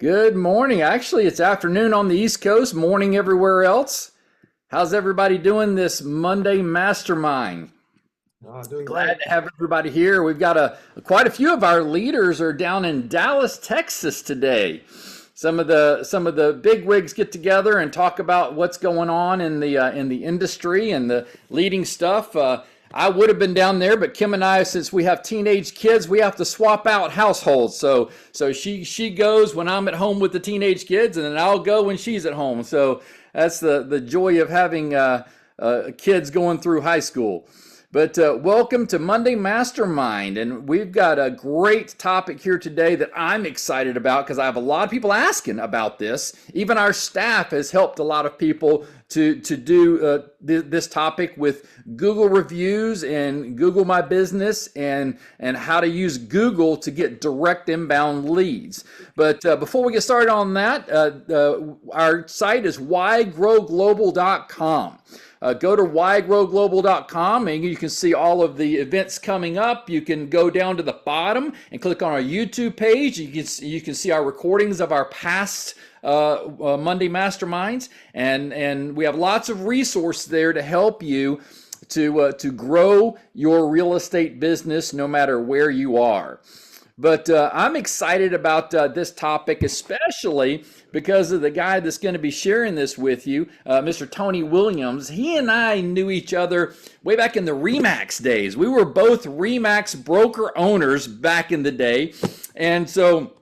Good morning. Actually, it's afternoon on the East Coast, morning everywhere else. How's everybody doing this Monday mastermind? Doing Glad great. to have everybody here. We've got quite a few of our leaders are down in Dallas, Texas today. Some of the big wigs get together and talk about what's going on in the industry and the leading stuff. I would have been down there, but Kim and I, since we have teenage kids, we have to swap out households. So she goes when I'm at home with the teenage kids, and then I'll go when she's at home. So that's the joy of having kids going through high school. But welcome to Monday Mastermind. And we've got a great topic here today that I'm excited about because I have a lot of people asking about this. Even our staff has helped a lot of people to do this topic with Google reviews and Google My Business and how to use Google to get direct inbound leads. But before we get started on that, our site is whygrowglobal.com. Go to whygrowglobal.com and you can see all of the events coming up. You can go down to the bottom and click on our YouTube page. You can see our recordings of our past Monday Masterminds, and we have lots of resources there to help you to grow your real estate business no matter where you are. But I'm excited about this topic, especially because of the guy that's going to be sharing this with you, Mr. Tony Williams. He and I knew each other way back in the Remax days. We were both Remax broker owners back in the day. And so,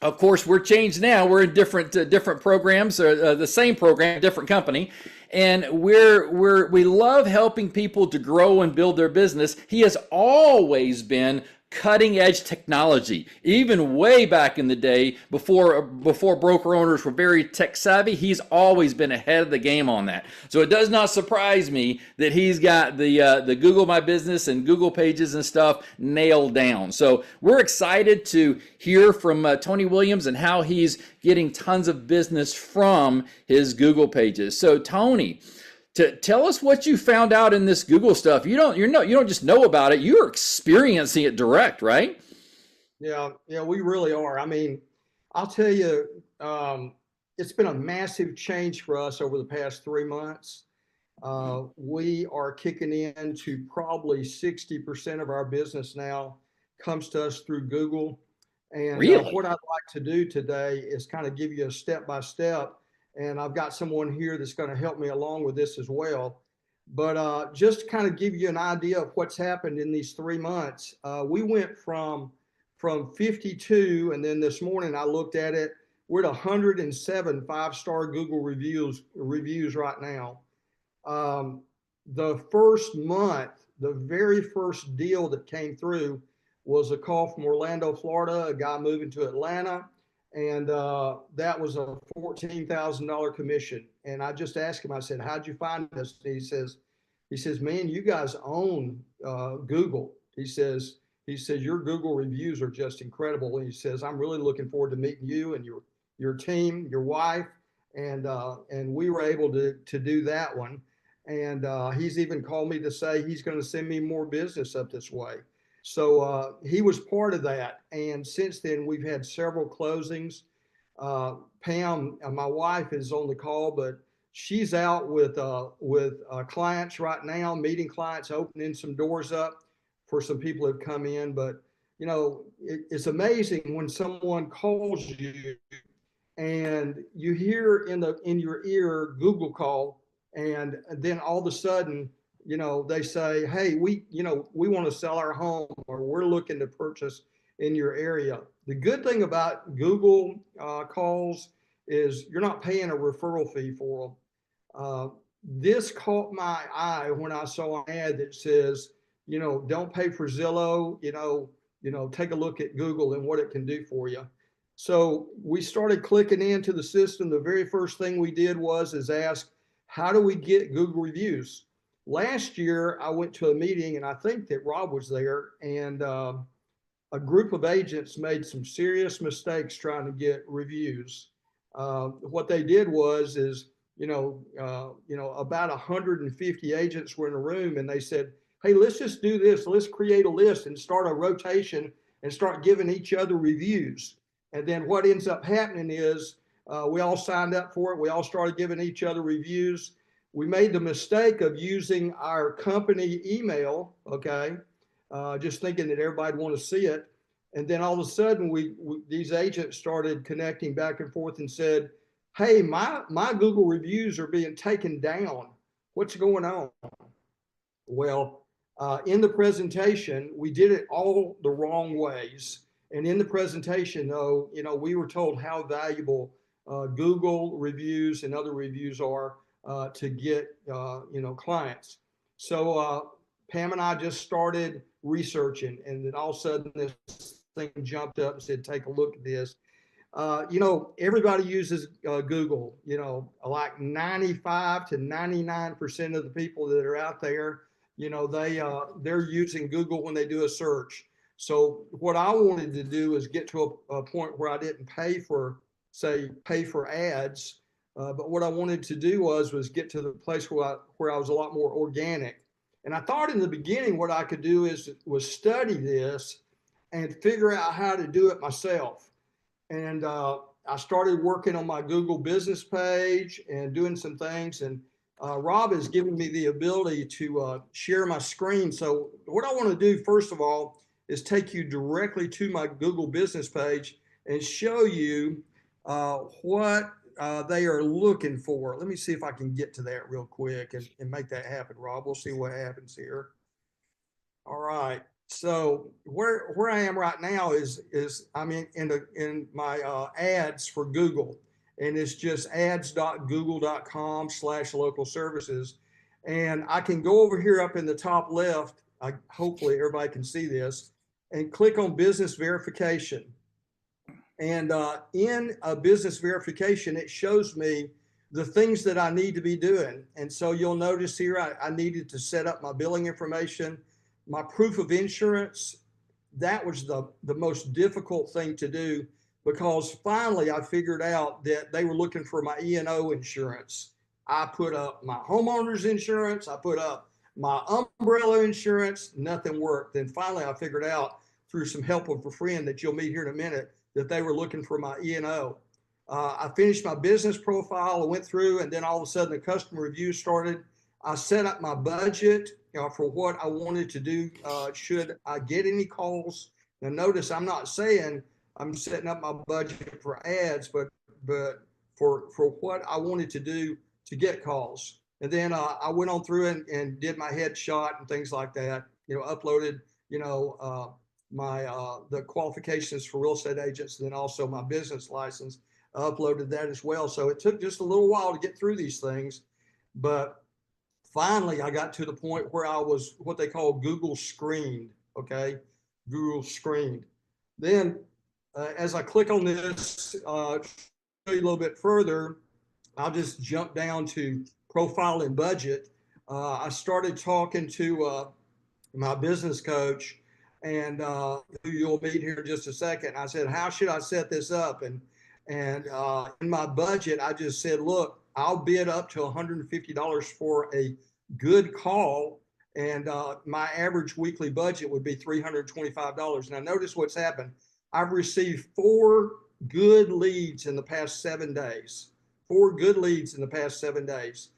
of course, we're changed now. We're in different programs, or the same program, different company. And we love helping people to grow and build their business. He has always been cutting edge technology, even way back in the day before broker owners were very tech savvy. He's always been ahead of the game on that. So it does not surprise me that he's got the Google My Business and Google Pages and stuff nailed down. So we're excited to hear from Tony Williams and how he's getting tons of business from his Google Pages. So Tony, tell us what you found out in this Google stuff. You don't just know about it, you're experiencing it direct, right? Yeah, we really are. I mean, I'll tell you, it's been a massive change for us over the past 3 months. We are kicking into probably 60% of our business now comes to us through Google. And Really? what I'd like to do today is kind of give you a step by step. And I've got someone here that's going to help me along with this as well. But just to kind of give you an idea of what's happened in these 3 months, we went from 52, and then this morning I looked at it. We're at 107 5-star Google reviews right now. The first month, the very first deal that came through was a call from Orlando, Florida, a guy moving to Atlanta, and that was a $14,000 commission. And I just asked him, I said, "How'd you find us?" And he says, "Man, you guys own Google." He says, "Your Google reviews are just incredible." And he says, "I'm really looking forward to meeting you and your team, your wife." And we were able to do that one. And he's even called me to say he's going to send me more business up this way. So he was part of that. And since then, we've had several closings. Pam, my wife, is on the call, but she's out with clients right now, meeting clients, opening some doors up for some people who have come in. But it's amazing when someone calls you and you hear in your ear Google call, and then all of a sudden, they say, "Hey, we want to sell our home, or we're looking to purchase in your area." The good thing about Google calls is you're not paying a referral fee for them. This caught my eye when I saw an ad that says, "Don't pay for Zillow, take a look at Google and what it can do for you." So we started clicking into the system. The very first thing we did is ask, how do we get Google reviews? Last year, I went to a meeting, and I think that Rob was there, and a group of agents made some serious mistakes trying to get reviews. What they did is, about 150 agents were in a room, and they said, "Hey, let's just do this. Let's create a list and start a rotation and start giving each other reviews." And then what ends up happening is we all signed up for it. We all started giving each other reviews. We made the mistake of using our company email, okay, just thinking that everybody'd want to see it. And then all of a sudden, these agents started connecting back and forth and said, "Hey, my Google reviews are being taken down. What's going on?" Well, in the presentation, we did it all the wrong ways. And in the presentation, though, we were told how valuable Google reviews and other reviews are to get, clients. So Pam and I just started researching, and then all of a sudden this thing jumped up and said, "Take a look at this." Everybody uses Google. Like 95 to 99% of the people that are out there, they're using Google when they do a search. So what I wanted to do is get to a point where I didn't pay for ads, but what I wanted to do was get to the place where I was a lot more organic. And I thought in the beginning what I could do was study this and figure out how to do it myself. And I started working on my Google business page and doing some things. And Rob has given me the ability to share my screen. So what I want to do, first of all, is take you directly to my Google business page and show you what they are looking for. Let me see if I can get to that real quick and make that happen, Rob. We'll see what happens here. All right. So where I am right now is I'm in my ads for Google, and it's just ads.google.com/local services. And I can go over here up in the top left. Hopefully everybody can see this, and click on business verification. And in a business verification, it shows me the things that I need to be doing. And so you'll notice here, I needed to set up my billing information, my proof of insurance. That was the most difficult thing to do, because finally I figured out that they were looking for my E&O insurance. I put up my homeowner's insurance, I put up my umbrella insurance, nothing worked. Then finally I figured out through some help of a friend that you'll meet here in a minute that they were looking for my E&O. I finished my business profile, I went through, and then all of a sudden the customer review started. I set up my budget for what I wanted to do should I get any calls. Now notice I'm not saying I'm setting up my budget for ads, but for what I wanted to do to get calls. And then I went on through and did my headshot and things like that, uploaded, my the qualifications for real estate agents, and then also my business license. I uploaded that as well. So it took just a little while to get through these things, but finally I got to the point where I was what they call Google screened. Okay, Google screened. Then as I click on this, show you a little bit further, I'll just jump down to profile and budget. I started talking to my business coach, and who you'll meet here in just a second. I said, "How should I set this up?" And in my budget, I just said, "Look, I'll bid up to $150 for a good call, and my average weekly budget would be $325." Now, notice what's happened. I've received 4 good leads in the past 7 days. 4 good leads in the past 7 days.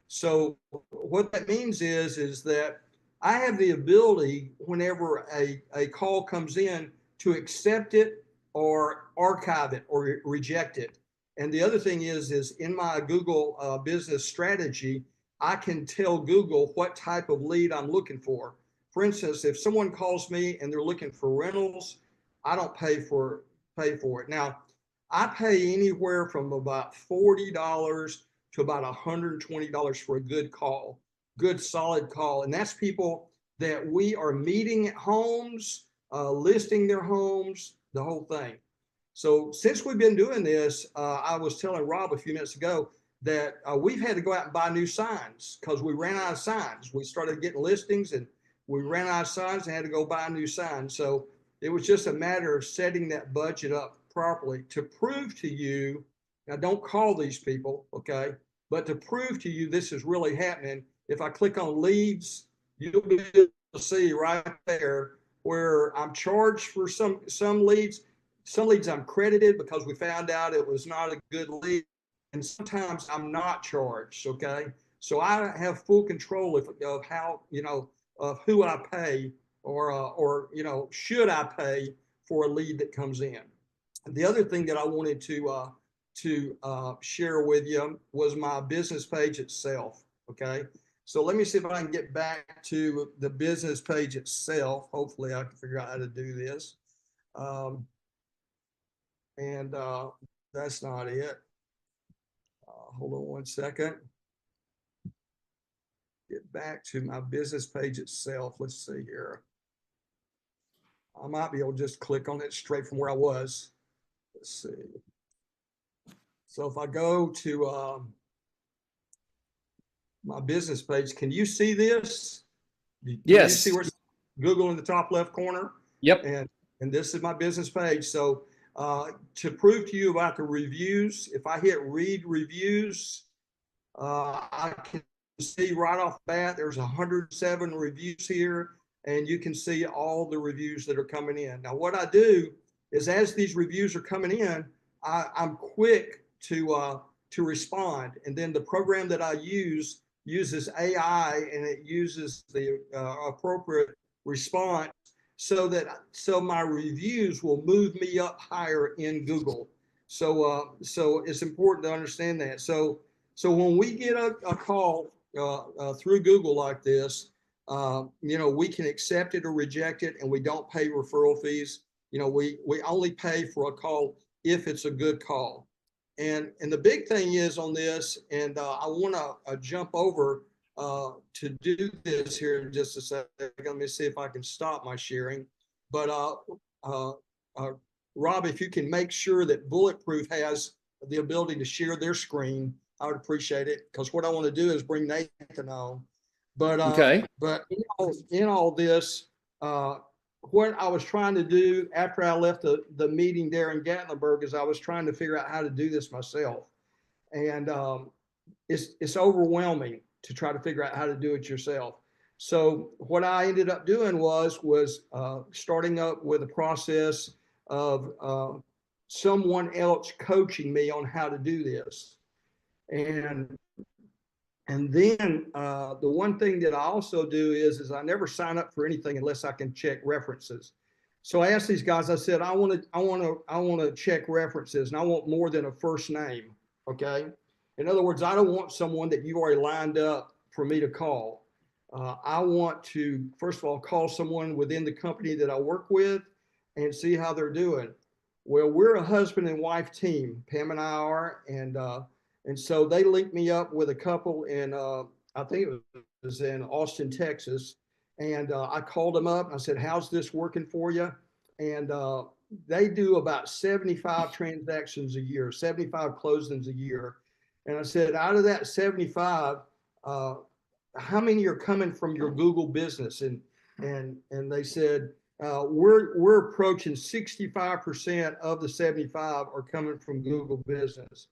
So what that means is that I have the ability, whenever a call comes in, to accept it or archive it or reject it. And the other thing is in my Google business strategy, I can tell Google what type of lead I'm looking for. For instance, if someone calls me and they're looking for rentals, I don't pay for it. Now, I pay anywhere from about $40 to about $120 for a good call, good solid call. And that's people that we are meeting at homes, listing their homes, the whole thing. So since we've been doing this, I was telling Rob a few minutes ago that we've had to go out and buy new signs because we ran out of signs. We started getting listings and we ran out of signs and had to go buy new signs. So it was just a matter of setting that budget up properly to prove to you. Now, don't call these people, okay? But to prove to you this is really happening, if I click on leads, you'll be able to see right there where I'm charged for some leads some leads I'm credited because we found out it was not a good lead, and sometimes I'm not charged. Okay, so I have full control of how, of who I pay, or should I pay for a lead that comes in. The other thing that I wanted to share with you was my business page itself. Okay, so let me see if I can get back to the business page itself. Hopefully, I can figure out how to do this. And that's not it. Hold on one second. Get back to my business page itself. Let's see here. I might be able to just click on it straight from where I was. Let's see. So if I go to my business page, can you see this? Can you see Yes. where it's Google in the top left corner? Yep. And this is my business page. So to prove to you about the reviews, if I hit read reviews, I can see right off the bat there's 107 reviews here, and you can see all the reviews that are coming in. Now, what I do is, as these reviews are coming in, I'm quick to respond, and then the program that I use uses AI, and it uses the appropriate response so my reviews will move me up higher in Google. So it's important to understand that. So when we get a call through Google like this, we can accept it or reject it, and we don't pay referral fees. We only pay for a call if it's a good call. And the big thing is on this, and I want to jump over to do this here in just a second. Let me see if I can stop my sharing. But Rob, if you can make sure that Bulletproof has the ability to share their screen, I would appreciate it, because what I want to do is bring Nathan on. But Okay. but in all this, what I was trying to do after I left the meeting there in Gatlinburg is I was trying to figure out how to do this myself, and it's overwhelming to try to figure out how to do it yourself. So what I ended up doing was starting up with a process of someone else coaching me on how to do this. And then the one thing that I also do is I never sign up for anything unless I can check references. So I asked these guys, I said, I want to check references, and I want more than a first name. Okay. In other words, I don't want someone that you've already lined up for me to call. I want to, first of all, call someone within the company that I work with and see how they're doing. Well, we're a husband and wife team, Pam and I are, and so they linked me up with a couple in, I think it was in Austin, Texas. And I called them up and I said, how's this working for you? And they do about 75 transactions a year, 75 closings a year. And I said, out of that 75, how many are coming from your Google business? And they said, we're approaching 65% of the 75 are coming from Google business.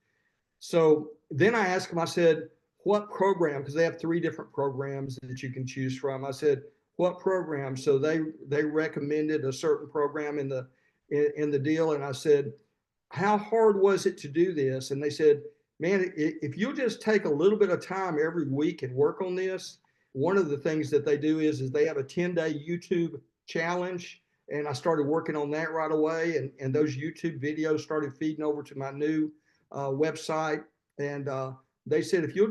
So then I asked them, I said, what program? Because they have 3 different programs that you can choose from. I said, what program? So they recommended a certain program in the deal. And I said, how hard was it to do this? And they said, man, if you'll just take a little bit of time every week and work on this. One of the things that they do is they have a 10-day YouTube challenge. And I started working on that right away. And those YouTube videos started feeding over to my new website. And they said, if you'll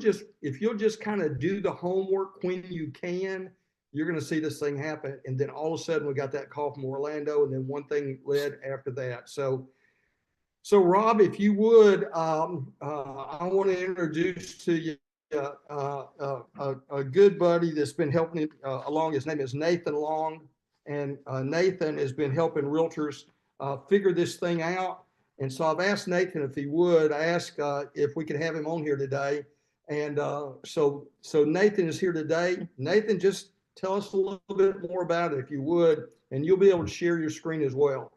just kind of do the homework when you can, you're going to see this thing happen. And then all of a sudden we got that call from Orlando, and then one thing led after that. So Rob, if you would, I want to introduce to you a good buddy that's been helping along. His name is Nathan Long, and Nathan has been helping realtors figure this thing out. And so I've asked Nathan if he would. I asked if we could have him on here today. And so Nathan is here today. Nathan, just tell us a little bit more about it if you would, and you'll be able to share your screen as well.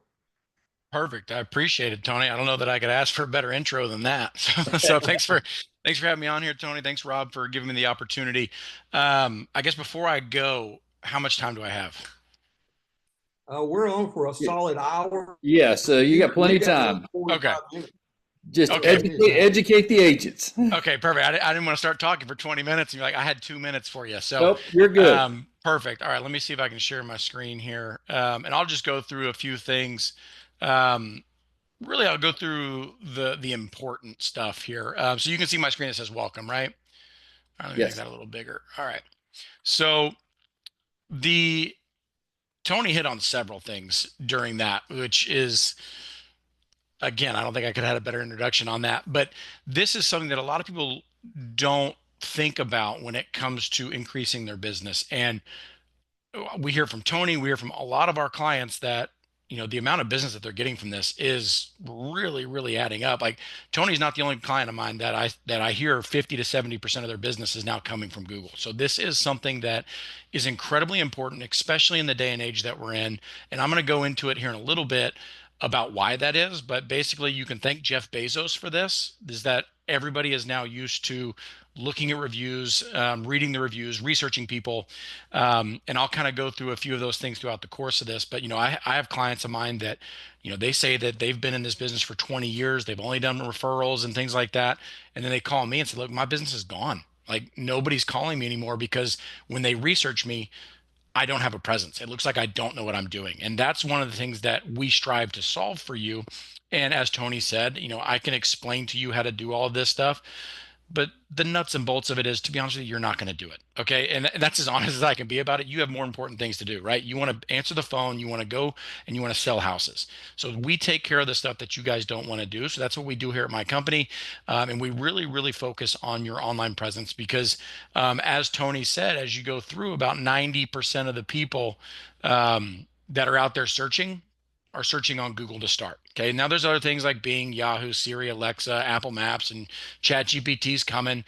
Perfect. I appreciate it, Tony. I don't know that I could ask for a better intro than that. So thanks for having me on here, Tony. Thanks, Rob, for giving me the opportunity. I guess before I go, how much time do I have? We're on for a solid hour. Yeah, so you got plenty of time. 45 Okay. minutes. Just Okay. educate the agents. Okay, perfect. I didn't want to start talking for 20 minutes. And you're like, I had 2 minutes for you. So, Nope, you're good. perfect. All right, let me see if I can share my screen here. And I'll just go through a few things. Um, Really, I'll go through the important stuff here. So you can see my screen that says welcome, right? All right, let me make Yes. that a little bigger. All right. So the Tony hit on several things during that, which is, again, I don't think I could have had a better introduction on that. But this is something that a lot of people don't think about when it comes to increasing their business. And we hear from Tony, we hear from a lot of our clients that, the amount of business that they're getting from this is really, really adding up. Like Tony's not the only client of mine that I hear 50 to 70% of their business is now coming from Google. So this is something that is incredibly important, especially in the day and age that we're in. And I'm going to go into it here in a little bit about why that is. But basically, you can thank Jeff Bezos for this, is that everybody is now used to looking at reviews, reading the reviews, researching people. And I'll kind of go through a few of those things throughout the course of this. But, I have clients of mine that, they say that they've been in this business for 20 years. They've only done referrals and things like that. And then they call me and say, look, my business is gone. Like nobody's calling me anymore because when they research me, I don't have a presence. It looks like I don't know what I'm doing. And that's one of the things that we strive to solve for you. And as Tony said, I can explain to you how to do all of this stuff. But the nuts and bolts of it is, to be honest with you, you're not going to do it. Okay. And that's as honest as I can be about it. You have more important things to do, right? You want to answer the phone, you want to go and you want to sell houses. So we take care of the stuff that you guys don't want to do. So that's what we do here at my company. And we really, really focus on your online presence because, as Tony said, as you go through, about 90% of the people that are out there searching are searching on Google to start. Okay. Now there's other things like Bing, Yahoo, Siri, Alexa, Apple Maps, and ChatGPT's coming.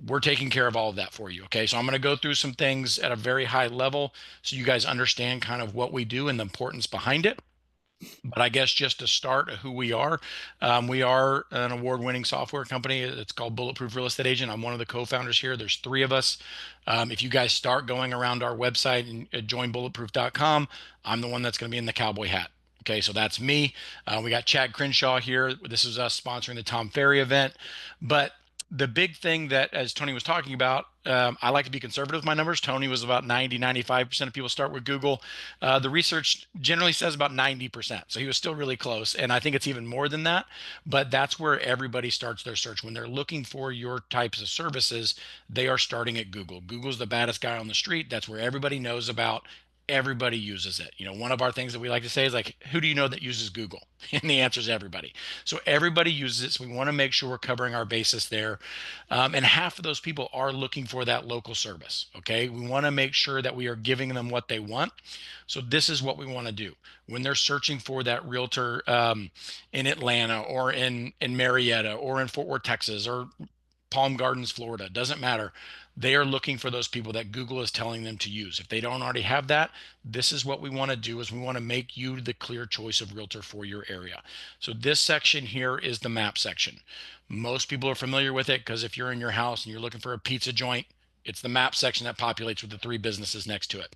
We're taking care of all of that for you. Okay. So I'm going to go through some things at a very high level so you guys understand kind of what we do and the importance behind it. But I guess just to start who we are an award-winning software company. It's called Bulletproof Real Estate Agent. I'm one of the co-founders here. There's 3 of us. If you guys start going around our website and joinbulletproof.com, I'm the one that's going to be in the cowboy hat. Okay, so that's me. We got Chad Crenshaw here. This is us sponsoring the Tom Ferry event. But the big thing that, as Tony was talking about, I like to be conservative with my numbers. Tony was about 95% of people start with Google. The research generally says about 90%. So he was still really close. And I think it's even more than that. But that's where everybody starts their search. When they're looking for your types of services, they are starting at Google. Google's the baddest guy on the street. That's where everybody knows about. Everybody uses it. One of our things that we like to say is like, who do you know that uses Google? And the answer is everybody. So everybody uses it. So we want to make sure we're covering our basis there. And half of those people are looking for that local service. Okay. We want to make sure that we are giving them what they want. So this is what we want to do when they're searching for that realtor in Atlanta or in Marietta or in Fort Worth, Texas, or Palm Gardens, Florida, doesn't matter. They are looking for those people that Google is telling them to use. If they don't already have that, this is what we want to do is we want to make you the clear choice of realtor for your area. So this section here is the map section. Most people are familiar with it because if you're in your house and you're looking for a pizza joint, it's the map section that populates with the 3 businesses next to it.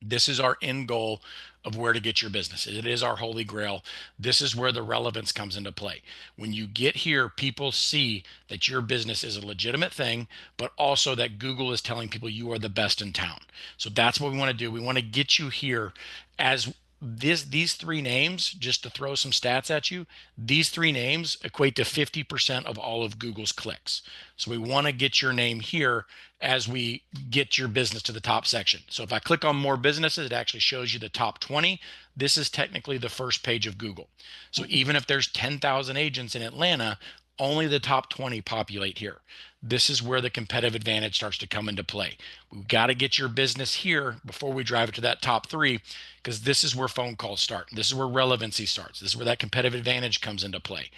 This is our end goal of where to get your business. It is our holy grail. This is where the relevance comes into play. When you get here, people see that your business is a legitimate thing, but also that Google is telling people you are the best in town. So that's what we want to do. We want to get you here as these 3 names, just to throw some stats at you, these 3 names equate to 50% of all of Google's clicks. So we want to get your name here as we get your business to the top section. So if I click on more businesses, it actually shows you the top 20. This is technically the first page of Google. So even if there's 10,000 agents in Atlanta, only the top 20 populate here. This is where the competitive advantage starts to come into play. We've got to get your business here before we drive it to that top 3, because this is where phone calls start. This is where relevancy starts. This is where that competitive advantage comes into play.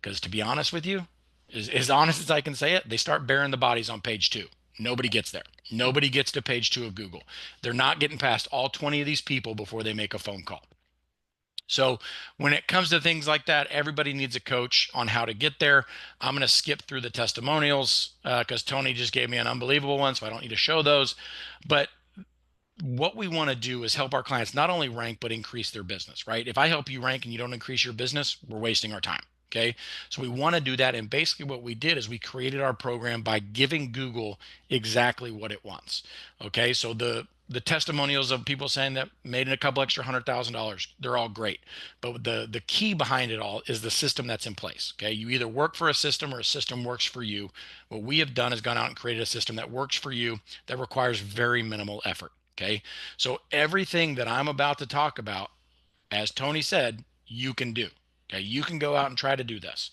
Because to be honest with you, as honest as I can say it, they start burying the bodies on page 2. Nobody gets there. Nobody gets to page 2 of Google. They're not getting past all 20 of these people before they make a phone call. So when it comes to things like that, everybody needs a coach on how to get there. I'm going to skip through the testimonials because Tony just gave me an unbelievable one, so I don't need to show those. But what we want to do is help our clients not only rank, but increase their business, right? If I help you rank and you don't increase your business, we're wasting our time. Okay. So we want to do that. And basically, what we did is we created our program by giving Google exactly what it wants. Okay. So the testimonials of people saying that made a couple extra $100,000, they're all great. But the key behind it all is the system that's in place. Okay. You either work for a system or a system works for you. What we have done is gone out and created a system that works for you that requires very minimal effort. Okay. So everything that I'm about to talk about, as Tony said, you can do. Okay. You can go out and try to do this.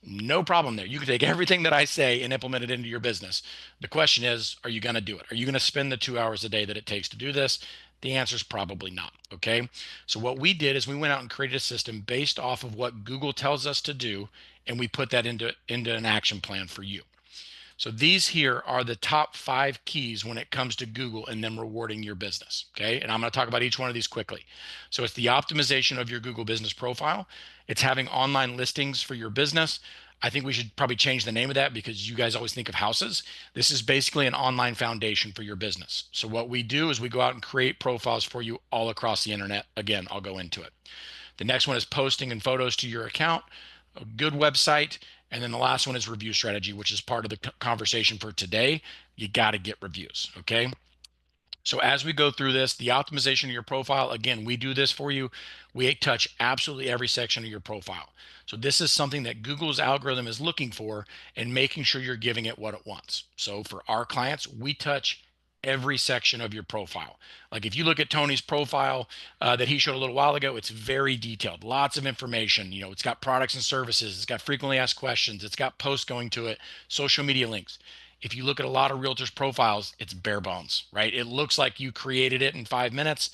No problem there. You can take everything that I say and implement it into your business. The question is, are you going to do it? Are you going to spend the 2 hours a day that it takes to do this? The answer is probably not. Okay. So what we did is we went out and created a system based off of what Google tells us to do, and we put that into an action plan for you. So these here are the top 5 keys when it comes to Google and them rewarding your business. Okay. And I'm going to talk about each one of these quickly. So it's the optimization of your Google business profile. It's having online listings for your business. I think we should probably change the name of that because you guys always think of houses. This is basically an online foundation for your business. So what we do is we go out and create profiles for you all across the internet. Again, I'll go into it. The next one is posting and photos to your account, a good website. And then the last one is review strategy, which is part of the conversation for today. You got to get reviews. Okay. So as we go through this, the optimization of your profile, again, we do this for you. We touch absolutely every section of your profile. So this is something that Google's algorithm is looking for and making sure you're giving it what it wants. So for our clients, we touch every section of your profile. Like if you look at Tony's profile that he showed a little while ago, it's very detailed, lots of information. You know, it's got products and services, it's got frequently asked questions, it's got posts going to it, social media links. If you look at a lot of realtors' profiles, it's bare bones, right? It looks like you created it in 5 minutes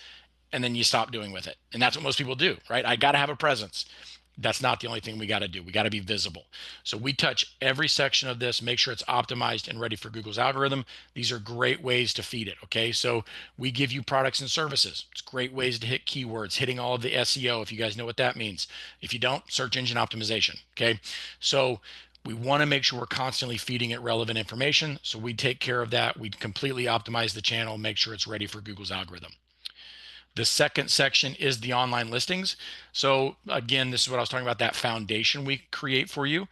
and then you stop doing with it. And that's what most people do, right? I got to have a presence. That's not the only thing we got to do. We got to be visible. So we touch every section of this, make sure it's optimized and ready for Google's algorithm. These are great ways to feed it. Okay. So we give you products and services. It's great ways to hit keywords, hitting all of the SEO. If you guys know what that means. If you don't, search engine optimization. Okay. So we want to make sure we're constantly feeding it relevant information. So we take care of that. We completely optimize the channel, make sure it's ready for Google's algorithm. The second section is the online listings. So again, this is what I was talking about, that foundation we create for you.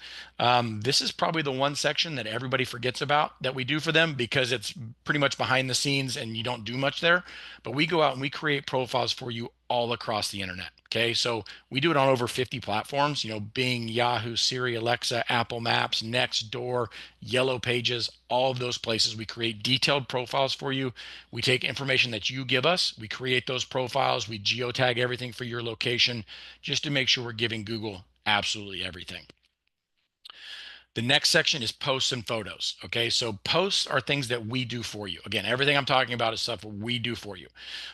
This is probably the one section that everybody forgets about that we do for them because it's pretty much behind the scenes and you don't do much there. But we go out and we create profiles for you all across the internet. Okay, so we do it on over 50 platforms, you know, Bing, Yahoo, Siri, Alexa, Apple Maps, Nextdoor, Yellow Pages, all of those places. We create detailed profiles for you. We take information that you give us, we create those profiles, we geotag everything for your location just to make sure we're giving Google absolutely everything. The next section is posts and photos. Okay, so posts are things that we do for you. Again, everything I'm talking about is stuff we do for you.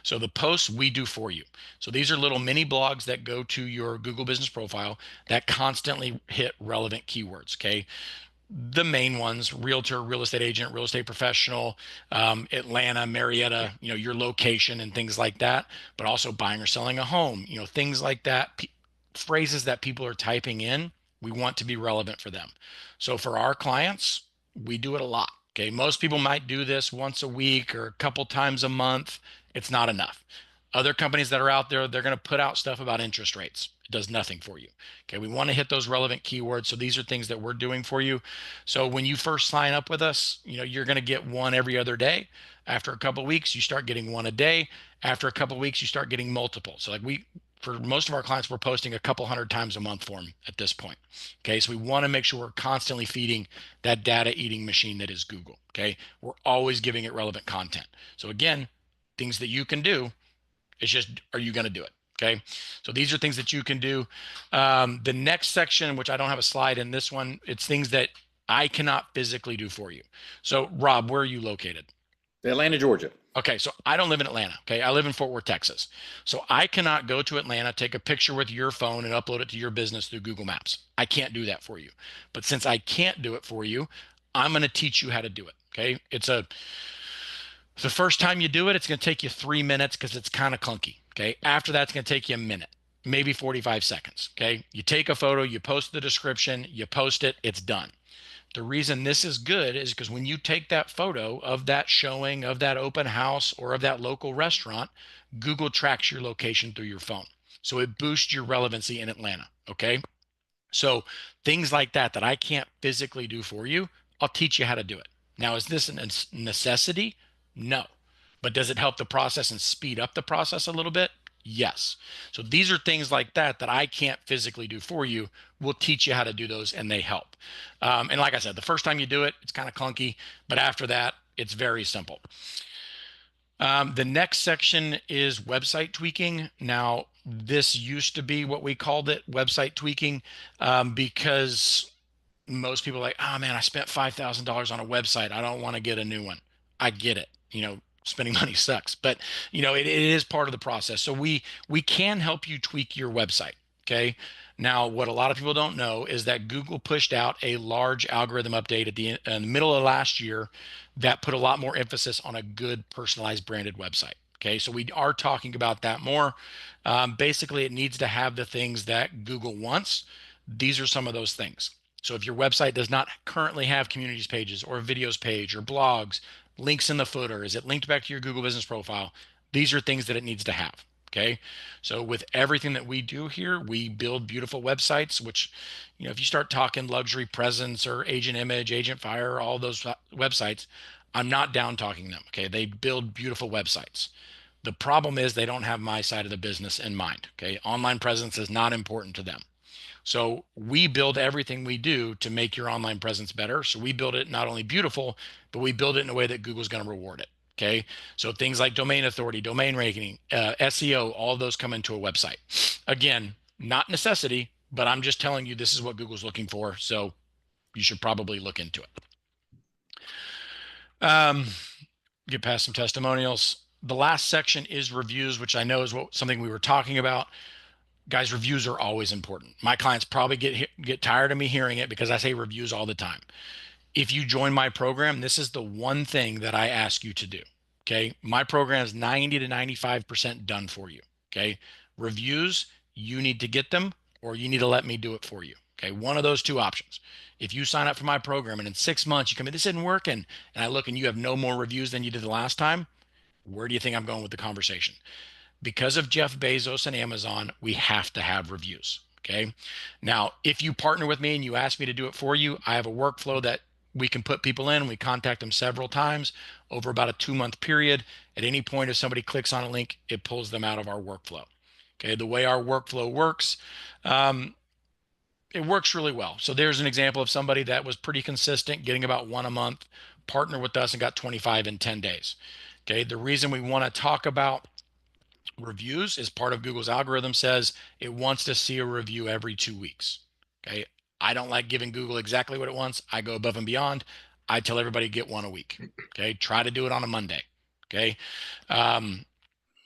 So the posts we do for you. So these are little mini blogs that go to your Google business profile that constantly hit relevant keywords. Okay, the main ones: realtor, real estate agent, real estate professional, Atlanta, Marietta, you know, your location and things like that, but also buying or selling a home, you know, things like that, phrases that people are typing in, we want to be relevant for them. So for our clients, we do it a lot. Okay. Most people might do this once a week or a couple times a month. It's not enough. Other companies that are out there, they're going to put out stuff about interest rates. It does nothing for you. Okay. We want to hit those relevant keywords. So these are things that we're doing for you. So when you first sign up with us, you know, you're going to get one every other day. After a couple of weeks, you start getting one a day. After a couple of weeks, you start getting multiple. So like for most of our clients, we're posting a couple hundred times a month for them at this point. Okay. So we want to make sure we're constantly feeding that data eating machine that is Google. Okay. We're always giving it relevant content. So again, things that you can do. It's just, are you going to do it? Okay. So these are things that you can do. The next section, which I don't have a slide in this one, it's things that I cannot physically do for you. So Rob, where are you located? Atlanta, Georgia. Okay, so I don't live in Atlanta. Okay, I live in Fort Worth, Texas. So I cannot go to Atlanta, take a picture with your phone and upload it to your business through Google Maps. I can't do that for you. But since I can't do it for you, I'm going to teach you how to do it. Okay, the first time you do it, it's going to take you 3 minutes because it's kind of clunky. Okay, after that, it's going to take you a minute, maybe 45 seconds. Okay, you take a photo, you post the description, you post it, it's done. The reason this is good is because when you take that photo of that showing, of that open house, or of that local restaurant, Google tracks your location through your phone. So it boosts your relevancy in Atlanta. Okay. So things like that I can't physically do for you, I'll teach you how to do it. Now, is this a necessity? No. But does it help the process and speed up the process a little bit? Yes. So these are things like that I can't physically do for you. We'll teach you how to do those, and they help. And like I said, the first time you do it, it's kind of clunky, but after that, it's very simple. The next section is website tweaking. Now, this used to be what we called it, website tweaking, because most people are like, oh man, I spent $5,000 on a website. I don't want to get a new one. I get it. Spending money sucks, but it is part of the process. So we can help you tweak your website. Okay. Now, what a lot of people don't know is that Google pushed out a large algorithm update in the middle of last year that put a lot more emphasis on a good personalized branded website. Okay, so we are talking about that more. Basically, it needs to have the things that Google wants. These are some of those things. So if your website does not currently have communities pages or a videos page or blogs, links in the footer, is it linked back to your Google business profile? These are things that it needs to have. Okay. So with everything that we do here, we build beautiful websites, which, if you start talking luxury presence or Agent Image, Agent Fire, all those websites, I'm not down talking them. Okay. They build beautiful websites. The problem is they don't have my side of the business in mind. Okay. Online presence is not important to them. So we build everything we do to make your online presence better. So we build it not only beautiful, but we build it in a way that Google's going to reward it. Okay. So things like domain authority, domain ranking, SEO, all of those come into a website. Again, not necessity, but I'm just telling you, this is what Google's looking for. So you should probably look into it. Get past some testimonials. The last section is reviews, which I know is something we were talking about. Guys, reviews are always important. My clients probably get tired of me hearing it because I say reviews all the time. If you join my program, this is the one thing that I ask you to do. Okay. My program is 90 to 95% done for you. Okay. Reviews, you need to get them or you need to let me do it for you. Okay. One of those two options. If you sign up for my program and in 6 months you come in, this isn't working, and I look and you have no more reviews than you did the last time, where do you think I'm going with the conversation? Because of Jeff Bezos and Amazon, we have to have reviews. Okay. Now, if you partner with me and you ask me to do it for you, I have a workflow that we can put people in. We contact them several times over about a 2-month period. At any point, if somebody clicks on a link, it pulls them out of our workflow. Okay. The way our workflow works, it works really well. So there's an example of somebody that was pretty consistent, getting about 1 a month, partner with us and got 25 in 10 days. Okay. The reason we want to talk about reviews is part of Google's algorithm says it wants to see a review every 2 weeks. Okay. I don't like giving Google exactly what it wants. I go above and beyond. I tell everybody get 1 a week. Okay. Try to do it on a Monday. Okay.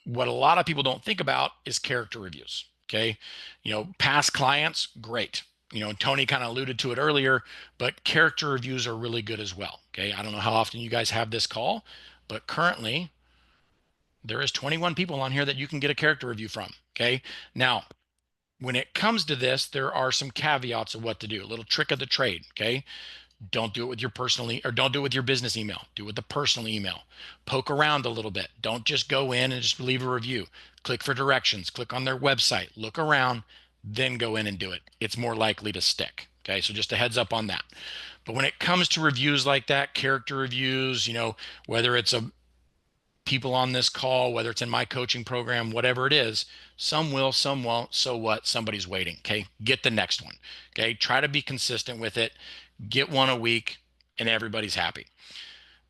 What a lot of people don't think about is character reviews. Okay. Past clients, great. Tony kind of alluded to it earlier, but character reviews are really good as well. Okay. I don't know how often you guys have this call, but currently there is 21 people on here that you can get a character review from. Okay. Now, when it comes to this, there are some caveats of what to do. A little trick of the trade. Okay. Don't do it with your personal or don't do it with your business email. Do it with the personal email. Poke around a little bit. Don't just go in and just leave a review. Click for directions, click on their website, look around, then go in and do it. It's more likely to stick. Okay. So just a heads up on that. But when it comes to reviews like that, character reviews, whether it's people on this call, whether it's in my coaching program, whatever it is, some will, some won't. So what? Somebody's waiting. Okay. Get the next one. Okay. Try to be consistent with it. Get 1 a week and everybody's happy.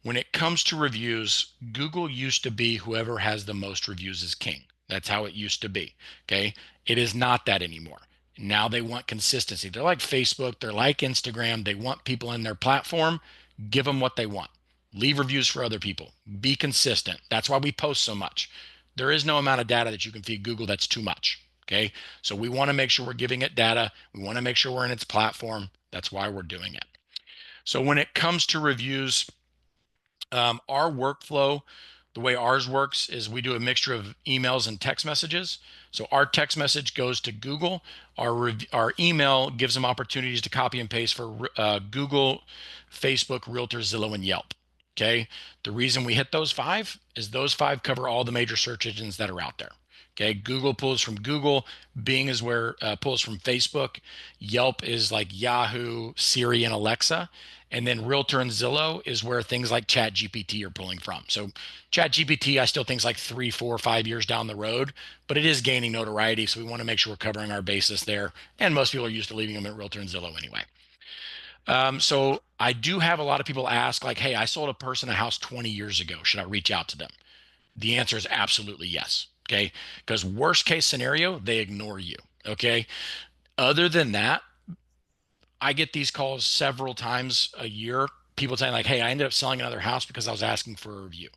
When it comes to reviews, Google used to be whoever has the most reviews is king. That's how it used to be. Okay. It is not that anymore. Now they want consistency. They're like Facebook. They're like Instagram. They want people in their platform. Give them what they want. Leave reviews for other people. Be consistent. That's why we post so much. There is no amount of data that you can feed Google that's too much. Okay. So we want to make sure we're giving it data. We want to make sure we're in its platform. That's why we're doing it. So when it comes to reviews, our workflow, The way ours works is we do a mixture of emails and text messages. So our text message goes to Google. Our email gives them opportunities to copy and paste for Google, Facebook, Realtor, Zillow, and Yelp. Okay. The reason we hit those 5 is those 5 cover all the major search engines that are out there. Okay. Google pulls from Google. Bing is where pulls from Facebook. Yelp is like Yahoo, Siri, and Alexa. And then Realtor and Zillow is where things like ChatGPT are pulling from. So ChatGPT, I still think is like 3, 4, 5 years down the road, but it is gaining notoriety. So we want to make sure we're covering our basis there. And most people are used to leaving them at Realtor and Zillow anyway. So I do have a lot of people ask like, hey, I sold a person a house 20 years ago. Should I reach out to them? The answer is absolutely yes. Okay. Because worst case scenario, they ignore you. Okay. Other than that, I get these calls several times a year. People saying like, hey, I ended up selling another house because I was asking for a review.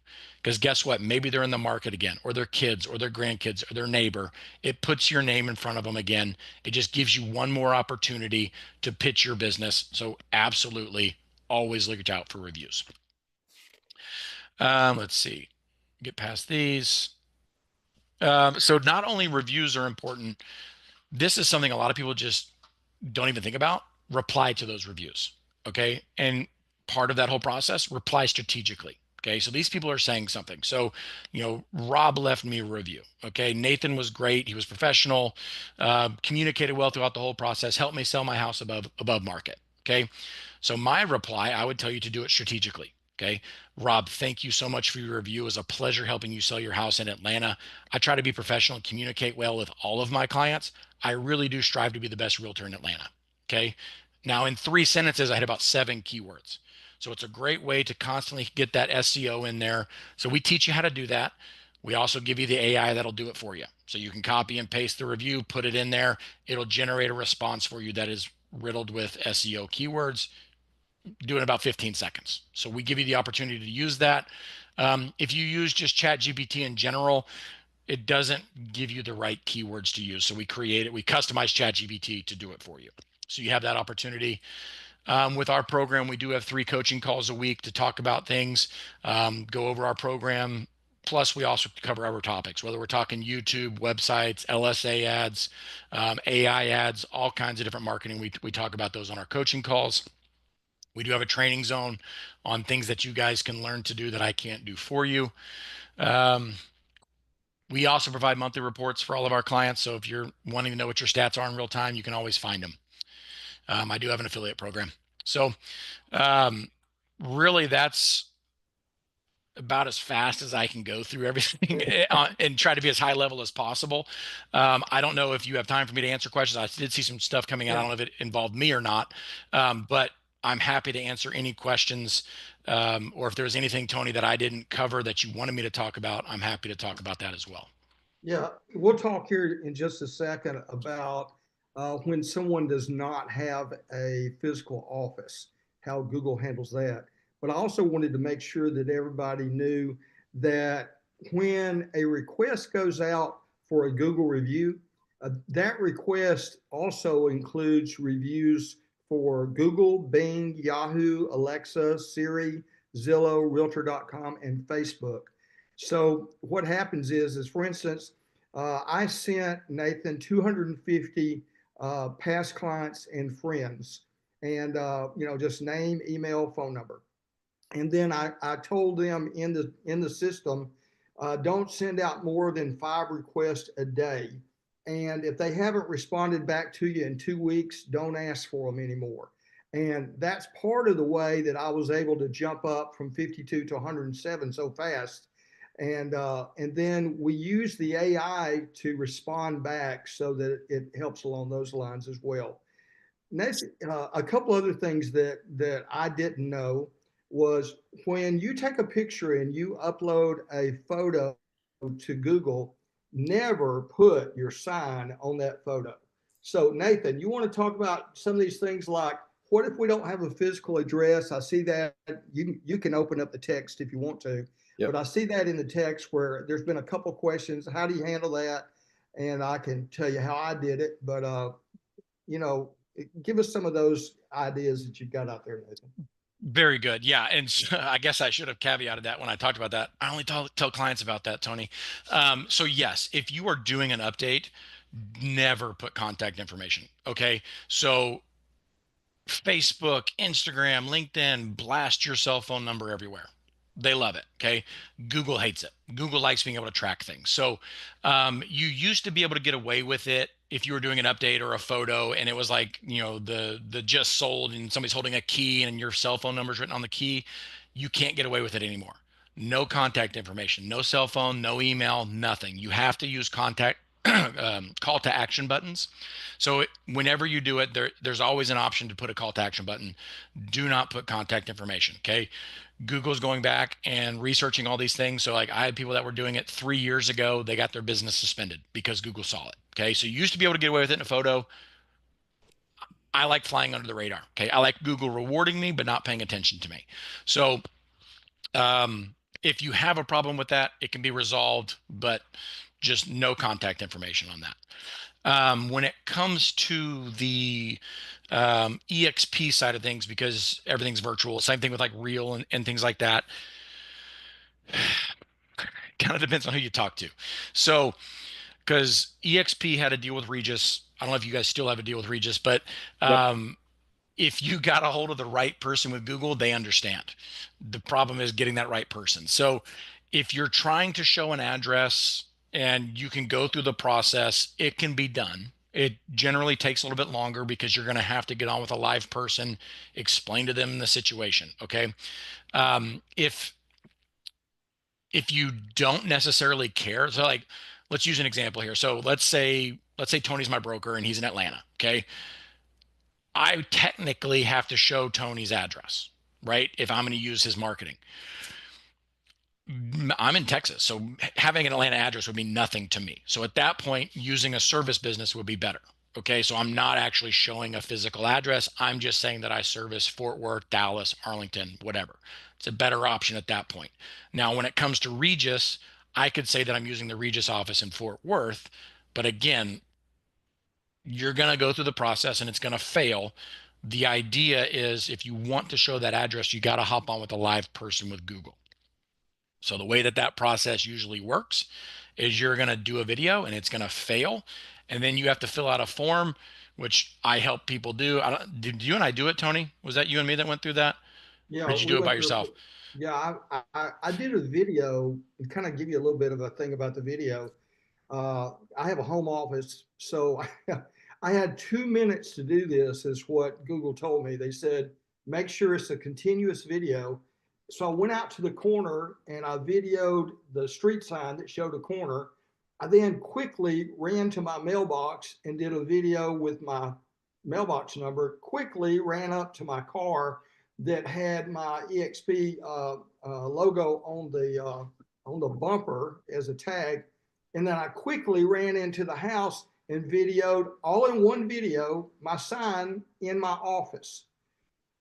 Because guess what? Maybe they're in the market again, or their kids, or their grandkids, or their neighbor. It puts your name in front of them again. It just gives you one more opportunity to pitch your business. So absolutely always look out for reviews. Let's see, get past these. So not only reviews are important, this is something a lot of people just don't even think about. Reply to those reviews. Okay. And part of that whole process, reply strategically. Okay. So these people are saying something. So, Rob left me a review. Okay. Nathan was great. He was professional, communicated well throughout the whole process, helped me sell my house above market. Okay. So my reply, I would tell you to do it strategically. Okay. Rob, thank you so much for your review. It was a pleasure helping you sell your house in Atlanta. I try to be professional and communicate well with all of my clients. I really do strive to be the best realtor in Atlanta. Okay. Now, in 3 sentences, I had about 7 keywords. So it's a great way to constantly get that SEO in there. So we teach you how to do that. We also give you the AI that'll do it for you. So you can copy and paste the review, put it in there. It'll generate a response for you that is riddled with SEO keywords. Do it in about 15 seconds. So we give you the opportunity to use that. If you use just ChatGPT in general, it doesn't give you the right keywords to use. So we customize ChatGPT to do it for you. So you have that opportunity. With our program, we do have 3 coaching calls a week to talk about things, go over our program. Plus, we also cover other topics, whether we're talking YouTube, websites, LSA ads, AI ads, all kinds of different marketing. We talk about those on our coaching calls. We do have a training zone on things that you guys can learn to do that I can't do for you. We also provide monthly reports for all of our clients. So if you're wanting to know what your stats are in real time, you can always find them. I do have an affiliate program. So really that's about as fast as I can go through everything and try to be as high level as possible. I don't know if you have time for me to answer questions. I did see some stuff coming out. I don't know if it involved me or not, but I'm happy to answer any questions, or if there's anything, Tony, that I didn't cover that you wanted me to talk about, I'm happy to talk about that as well. Yeah, we'll talk here in just a second about when someone does not have a physical office, how Google handles that. But I also wanted to make sure that everybody knew that when a request goes out for a Google review, that request also includes reviews for Google, Bing, Yahoo, Alexa, Siri, Zillow, Realtor.com, and Facebook. So what happens is for instance, I sent Nathan 250 past clients and friends, and just name, email, phone number. And then I told them in the system, don't send out more than 5 requests a day. And if they haven't responded back to you in 2 weeks, don't ask for them anymore. And that's part of the way that I was able to jump up from 52 to 107 so fast. And then we use the AI to respond back so that it helps along those lines as well. Next, a couple other things that I didn't know was when you take a picture and you upload a photo to Google, never put your sign on that photo. So Nathan, you want to talk about some of these things like, what if we don't have a physical address? I see that you can open up the text if you want to, but I see that in the text where there's been a couple questions. How do you handle that? And I can tell you how I did it, but give us some of those ideas that you've got out there, Nathan. Very good. Yeah. And I guess I should have caveated that when I talked about that. I only tell clients about that, Tony. So yes, if you are doing an update, never put contact information. Okay. So Facebook, Instagram, LinkedIn, blast your cell phone number everywhere. They love it. Okay. Google hates it. Google likes being able to track things. So you used to be able to get away with it if you were doing an update or a photo and it was like, the just sold and somebody's holding a key and your cell phone number is written on the key. You can't get away with it anymore. No contact information, no cell phone, no email, nothing. You have to use contact call to action buttons. So whenever you do it, there's always an option to put a call to action button. Do not put contact information. Okay. Google's going back and researching all these things. So like I had people that were doing it 3 years ago. They got their business suspended because Google saw it. Okay. So you used to be able to get away with it in a photo. I like flying under the radar. Okay. I like Google rewarding me, but not paying attention to me. So, if you have a problem with that, it can be resolved, but just no contact information on that. When it comes to the EXP side of things, because everything's virtual, same thing with like Real and things like that, kind of depends on who you talk to. So, because EXP had a deal with Regis, I don't know if you guys still have a deal with Regis, but if you got a hold of the right person with Google, they understand. The problem is getting that right person. So if you're trying to show an address and you can go through the process, it can be done. It generally takes a little bit longer because you're going to have to get on with a live person, explain to them the situation. Okay. If you don't necessarily care, so like, let's use an example here. So let's say Tony's my broker and he's in Atlanta. Okay. I technically have to show Tony's address, right? If I'm going to use his marketing. I'm in Texas, so having an Atlanta address would mean nothing to me. So at that point, using a service business would be better. Okay, so I'm not actually showing a physical address. I'm just saying that I service Fort Worth, Dallas, Arlington, whatever. It's a better option at that point. Now, when it comes to Regis, I could say that I'm using the Regis office in Fort Worth, but again, you're going to go through the process and it's going to fail. The idea is if you want to show that address, you got to hop on with a live person with Google. So the way that process usually works is you're going to do a video and it's going to fail. And then you have to fill out a form, which I help people do. Did you and I do it, Tony? Was that you and me that went through that? Yeah, Or did you do it by yourself? Yeah, I did a video and kind of give you a little bit of a thing about the video. I have a home office, so I had 2 minutes to do this, is what Google told me. They said, make sure it's a continuous video. So I went out to the corner and I videoed the street sign that showed a corner. I then quickly ran to my mailbox and did a video with my mailbox number, quickly ran up to my car that had my EXP logo on the bumper as a tag. And then I quickly ran into the house and videoed all in one video, my sign in my office.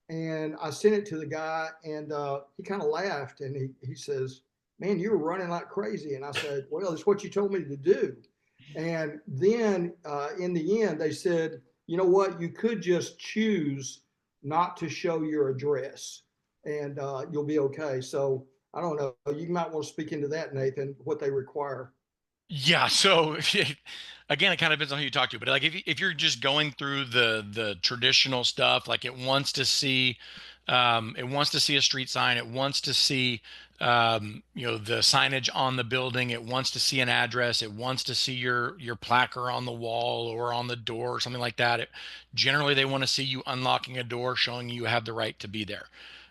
And I sent it to the guy and he kind of laughed and he says, man, you were running like crazy. And I said, well, it's what you told me to do. And then in the end, they said, you know what, you could just choose not to show your address and you'll be okay. So I don't know, you might want to speak into that, Nathan, what they require. Yeah. So again, it kind of depends on who you talk to, but like if you're just going through the traditional stuff, like it wants to see a street sign, it wants to see the signage on the building, it wants to see an address, it wants to see your placard on the wall or on the door or something like that. Generally, they want to see you unlocking a door, showing you have the right to be there.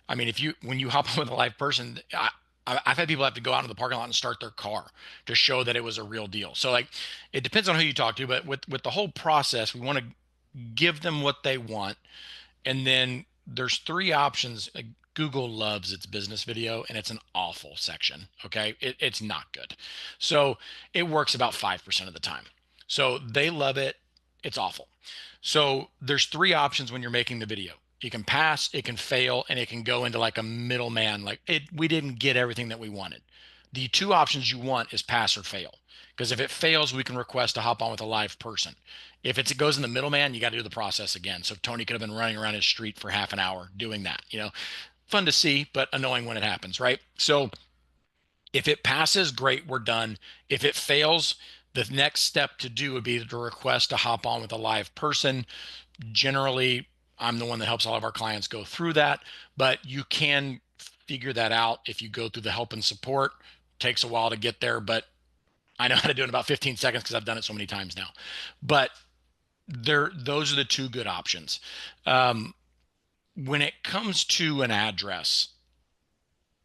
I mean, when you hop on with a live person, I've had people have to go out into the parking lot and start their car to show that it was a real deal. So like, it depends on who you talk to, but with the whole process, we want to give them what they want. And then there's 3 options. Google loves its business video and it's an awful section. Okay. It's not good. So it works about 5% of the time. So they love it. It's awful. So there's 3 options when you're making the video. You can pass, it can fail, and it can go into like a middleman. Like we didn't get everything that we wanted. The 2 options you want is pass or fail. Because if it fails, we can request to hop on with a live person. If it goes in the middleman, you got to do the process again. So Tony could have been running around his street for half an hour doing that. fun to see, but annoying when it happens, right? So if it passes, great, we're done. If it fails, the next step to do would be to request to hop on with a live person. Generally, I'm the one that helps all of our clients go through that, but you can figure that out if you go through the help and support. Takes a while to get there, but I know how to do it in about 15 seconds because I've done it so many times now. But those are the two good options. When it comes to an address,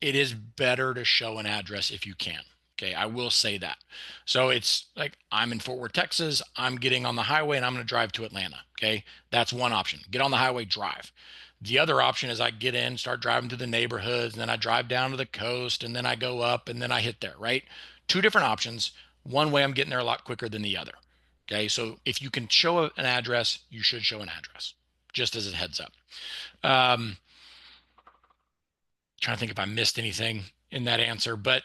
it is better to show an address if you can. Okay, I will say that. So it's like I'm in Fort Worth, Texas. I'm getting on the highway and I'm going to drive to Atlanta. Okay, that's one option. Get on the highway, drive. The other option is I get in, start driving through the neighborhoods, and then I drive down to the coast, and then I go up, and then I hit there, right? Two different options. One way I'm getting there a lot quicker than the other. Okay, so if you can show an address, you should show an address, just as a heads up. Trying to think if I missed anything in that answer, but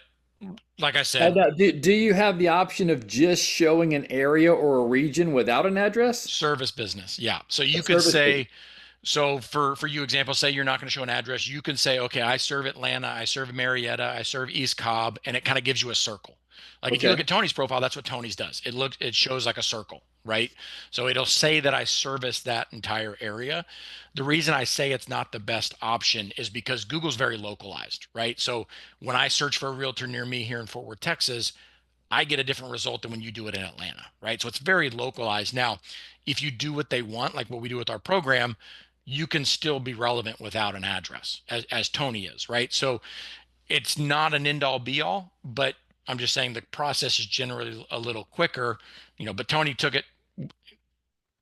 like I said, Do you have the option of just showing an area or a region without an address? service business. Yeah. So you could Service say, so for you example, say you're not going to show an address. You can say, okay, I serve Atlanta, I serve Marietta, I serve East Cobb, and it kind of gives you a circle. Like if you Okay. look at Tony's profile, that's what Tony's does. It shows like a circle, right? So it'll say that I service that entire area. The reason I say it's not the best option is because Google's very localized, right? So when I search for a realtor near me here in Fort Worth, Texas, I get a different result than when you do it in Atlanta, right? So it's very localized. Now, if you do what they want, like what we do with our program, you can still be relevant without an address, as Tony is, right? So it's not an end all be all, but I'm just saying the process is generally a little quicker, but Tony took it.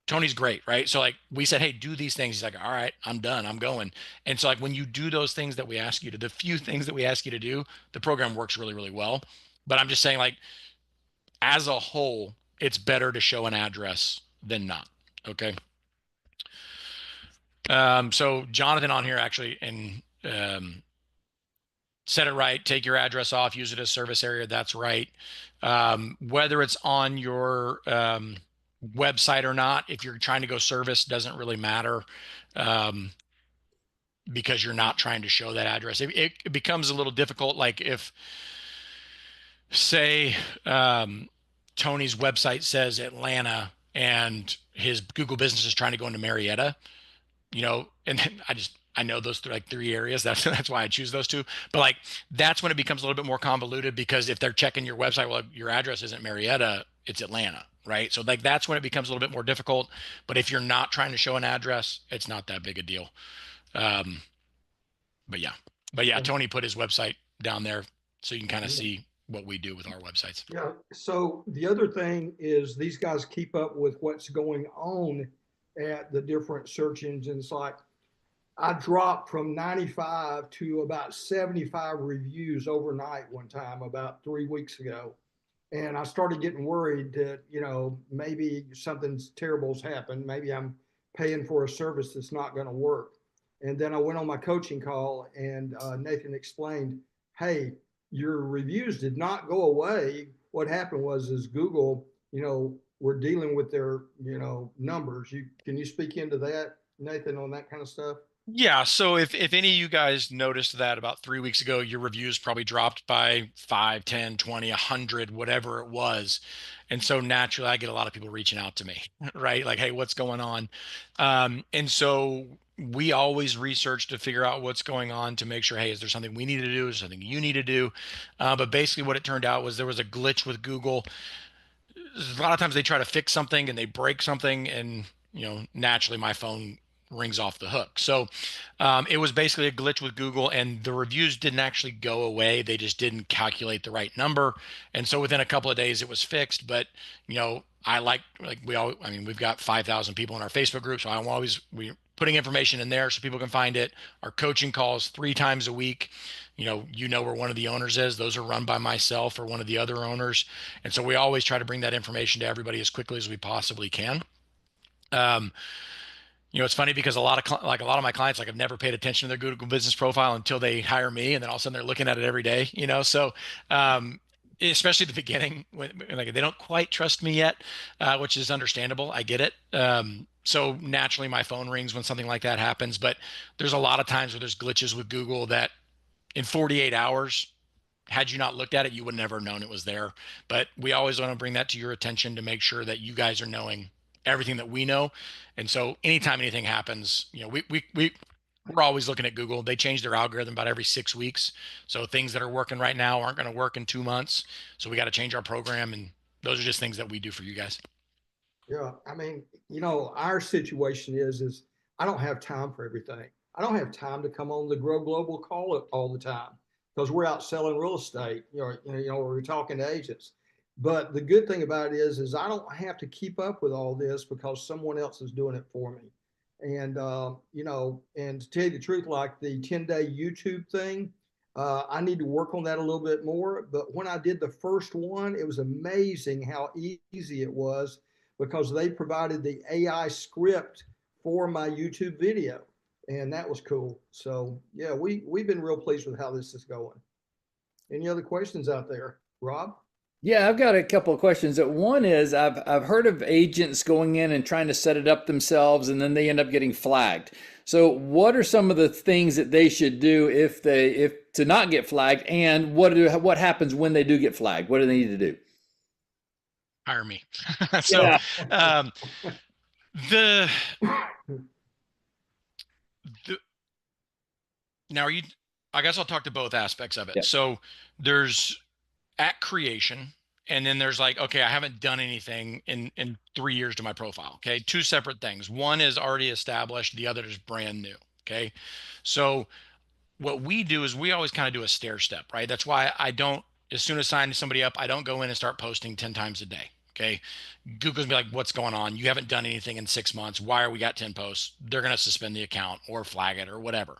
Tony's great, right? So like we said, hey, do these things. He's like, all right, I'm done, I'm going. And so like when you do those things that we ask you to, the few things that we ask you to do, the program works really, really well. But I'm just saying, like, as a whole, it's better to show an address than not. Okay. So Jonathan on here actually and said it right. Take your address off, use it as service area. That's right. Whether it's on your website or not, if you're trying to go service, doesn't really matter, because you're not trying to show that address. It becomes a little difficult. Like if, say, Tony's website says Atlanta and his Google business is trying to go into Marietta, and I know those like three areas. That's why I choose those two. But like that's when it becomes a little bit more convoluted, because if they're checking your website, well, your address isn't Marietta, it's Atlanta, right? So like that's when it becomes a little bit more difficult. But if you're not trying to show an address, it's not that big a deal. But yeah, Tony put his website down there so you can kind of see what we do with our websites. Yeah. So the other thing is these guys keep up with what's going on at the different search engines. Like I dropped from 95 to about 75 reviews overnight one time about 3 weeks ago. And I started getting worried that, maybe something's terrible's happened. Maybe I'm paying for a service that's not going to work. And then I went on my coaching call and Nathan explained, hey, your reviews did not go away. What happened is Google, we're dealing with their, numbers. Can you speak into that, Nathan, on that kind of stuff? Yeah. So if any of you guys noticed that about 3 weeks ago, your reviews probably dropped by 5, 10, 20, 100, whatever it was. And so naturally I get a lot of people reaching out to me, right? Like, hey, what's going on? And so we always research to figure out what's going on to make sure, hey, is there something we need to do? Is there something you need to do? But basically what it turned out was there was a glitch with Google. A lot of times they try to fix something and they break something, and naturally my phone rings off the hook. So it was basically a glitch with Google, and the reviews didn't actually go away. They just didn't calculate the right number. And so within a couple of days it was fixed. But we've got 5,000 people in our Facebook group, so we're putting information in there so people can find it. Our coaching calls 3 times a week. Where one of the owners is. Those are run by myself or one of the other owners. And so we always try to bring that information to everybody as quickly as we possibly can. It's funny because a lot of my clients, like, have never paid attention to their Google business profile until they hire me, and then all of a sudden they're looking at it every day. So especially at the beginning when like they don't quite trust me yet, which is understandable. I get it. So naturally my phone rings when something like that happens, but there's a lot of times where there's glitches with Google that in 48 hours, had you not looked at it, you would never have known it was there. But we always want to bring that to your attention to make sure that you guys are knowing everything that we know. And so anytime anything happens, you know, we're always looking at Google. They change their algorithm about every 6 weeks. So things that are working right now aren't going to work in 2 months. So we got to change our program. And those are just things that we do for you guys. Yeah, I mean, our situation is I don't have time for everything. I don't have time to come on the Grow Global call all the time because we're out selling real estate, we're talking to agents. But the good thing about it is I don't have to keep up with all this because someone else is doing it for me. And, and to tell you the truth, like the 10-day YouTube thing, I need to work on that a little bit more. But when I did the first one, it was amazing how easy it was because they provided the AI script for my YouTube video. And that was cool. So yeah, we've been real pleased with how this is going. Any other questions out there, Rob? Yeah, I've got a couple of questions. One is I've heard of agents going in and trying to set it up themselves and then they end up getting flagged. So what are some of the things that they should do if to not get flagged, and what happens when they do get flagged? What do they need to do? Hire me. So Yeah. um, the now are you, I guess I'll talk to both aspects of it. Yeah. So there's at creation, and then there's like, okay, I haven't done anything in 3 years to my profile. Okay. Two separate things. One is already established, the other is brand new. Okay. So what we do is we always kind of do a stair step, right? That's why I don't, as soon as signing somebody up, I don't go in and start posting 10 times a day. Okay. Google's be like, what's going on? You haven't done anything in 6 months. Why are we got 10 posts? They're going to suspend the account or flag it or whatever.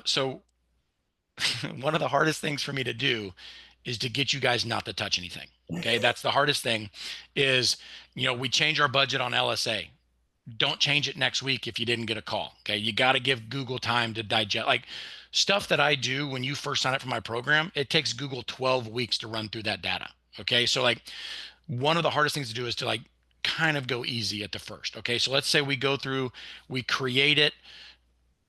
So one of the hardest things for me to do is to get you guys not to touch anything. Okay. That's the hardest thing is, we change our budget on LSA. Don't change it next week if you didn't get a call. Okay. You got to give Google time to digest, like stuff that I do when you first sign up for my program. It takes Google 12 weeks to run through that data. Okay. So like one of the hardest things to do is to like kind of go easy at the first. Okay. So let's say we go through, we create it,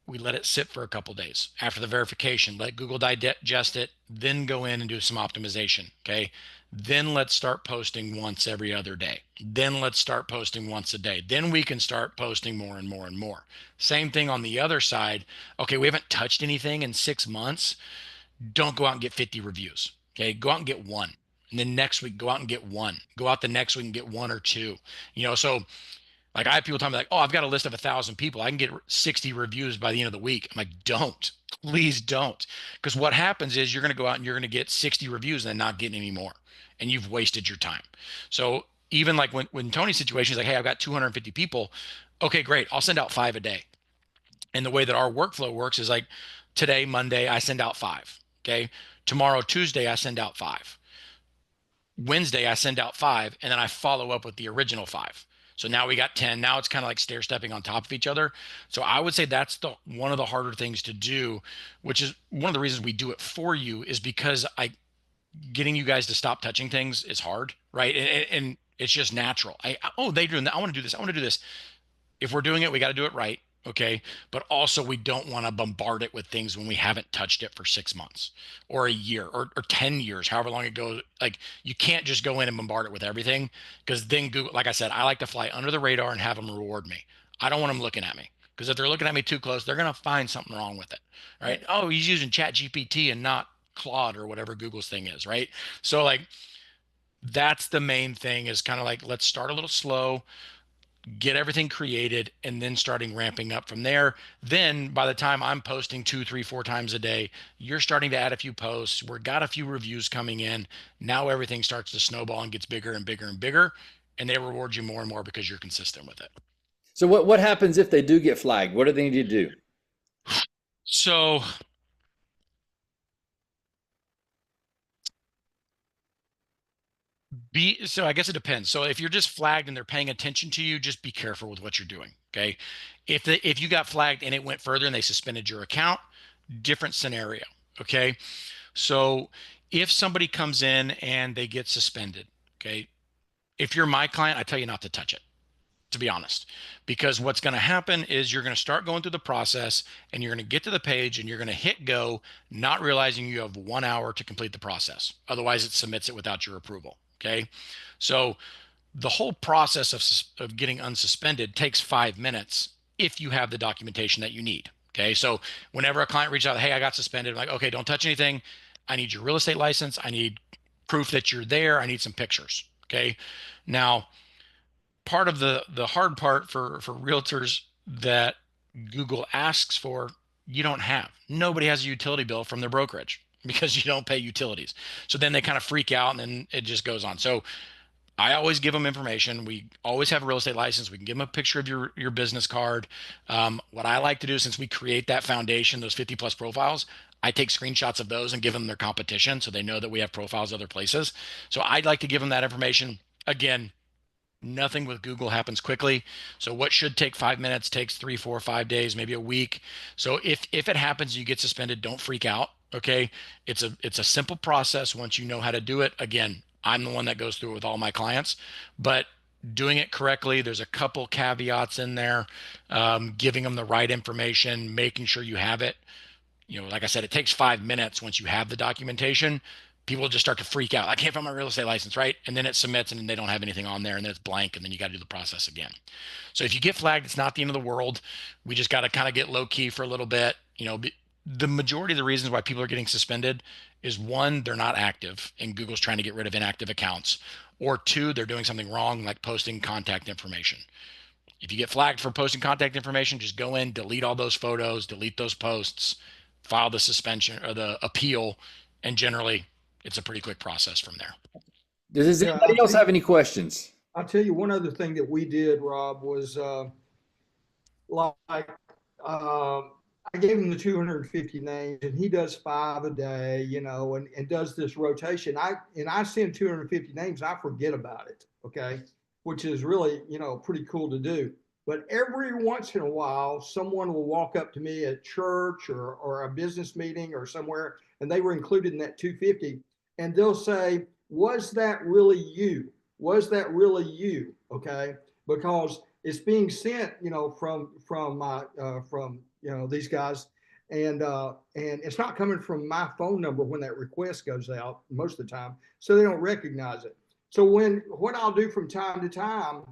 we let it sit for a couple days after the verification, let Google digest it, then go in and do some optimization. Okay. Then let's start posting once every other day. Then let's start posting once a day. Then we can start posting more and more and more. Same thing on the other side. Okay. We haven't touched anything in 6 months. Don't go out and get 50 reviews. Okay. Go out and get one. And then next week, go out and get one. Go out the next week and get one or two. So like I have people tell me like, oh, I've got a list of 1,000 people. I can get 60 reviews by the end of the week. I'm like, don't, please don't. Because what happens is you're going to go out and you're going to get 60 reviews and then not getting any more. And you've wasted your time. So even like when Tony's situation is like, hey, I've got 250 people. Okay, great. I'll send out 5 a day. And the way that our workflow works is like today, Monday, I send out 5. Okay. Tomorrow, Tuesday, I send out 5. Wednesday, I send out 5. And then I follow up with the original 5. So now we got 10. Now it's kind of like stair stepping on top of each other. So I would say that's one of the harder things to do, which is one of the reasons we do it for you, is because getting you guys to stop touching things is hard, right? And it's just natural. They do that. I want to do this. I want to do this. If we're doing it, we got to do it right. Okay. But also we don't want to bombard it with things when we haven't touched it for 6 months or a year or 10 years, however long it goes. Like you can't just go in and bombard it with everything, because then Google, like I said, I like to fly under the radar and have them reward me. I don't want them looking at me, because if they're looking at me too close, they're going to find something wrong with it. Right. Oh, he's using ChatGPT and not Claude or whatever Google's thing is. Right. So like, that's the main thing, is kind of like, let's start a little slow, get everything created, and then starting ramping up from there. Then by the time I'm posting 2, 3, 4 times a day, you're starting to add a few posts. We've got a few reviews coming in. Now everything starts to snowball and gets bigger and bigger and bigger, and they reward you more and more because you're consistent with it. So what happens if they do get flagged? What do they need to do? So I guess it depends. So if you're just flagged and they're paying attention to you, just be careful with what you're doing. Okay. If you got flagged and it went further and they suspended your account, different scenario. Okay. So if somebody comes in and they get suspended, okay, if you're my client, I tell you not to touch it. to be honest, because what's going to happen is you're going to start going through the process and you're going to get to the page and you're going to hit go, not realizing you have 1 hour to complete the process. Otherwise, it submits it without your approval. Okay. So the whole process of getting unsuspended takes 5 minutes if you have the documentation that you need. Okay. So whenever a client reaches out, hey, I got suspended, I'm like, okay, don't touch anything. I need your real estate license. I need proof that you're there. I need some pictures. Okay. Now, part of the hard part for realtors that Google asks for, you don't have. Nobody has a utility bill from their brokerage because you don't pay utilities. So then they kind of freak out and then it just goes on. So I always give them information. We always have a real estate license. We can give them a picture of your business card. What I like to do, since we create that foundation, those 50 plus profiles, I take screenshots of those and give them their competition so they know that we have profiles other places. So I'd like to give them that information. Again, nothing with Google happens quickly. So what should take 5 minutes takes 3, 4, 5 days, maybe a week. So if it happens, you get suspended, don't freak out. Okay. It's a simple process once you know how to do it. Again, I'm the one that goes through it with all my clients, but doing it correctly, there's a couple caveats in there, giving them the right information, making sure you have it. You know, like I said, it takes 5 minutes once you have the documentation. People just start to freak out. I can't find my real estate license, right? And then it submits and then they don't have anything on there and then it's blank and then you got to do the process again. So if you get flagged, it's not the end of the world. We just got to kind of get low key for a little bit. You know, the majority of the reasons why people are getting suspended is one, they're not active and Google's trying to get rid of inactive accounts, or two, they're doing something wrong, like posting contact information. If you get flagged for posting contact information, just go in, delete all those photos, delete those posts, file the suspension or the appeal, and generally it's a pretty quick process from there. Does anybody else have any questions? I'll tell you one other thing that we did, Rob, was I gave him the 250 names and he does 5 a day, you know, and does this rotation. I send 250 names, I forget about it. Okay. Which is really, you know, pretty cool to do. But every once in a while, someone will walk up to me at church or a business meeting or somewhere, and they were included in that 250. And they'll say, was that really you? Was that really you? Okay. Because it's being sent, you know, from you know, these guys, and it's not coming from my phone number when that request goes out most of the time, so they don't recognize it. So what I'll do from time to time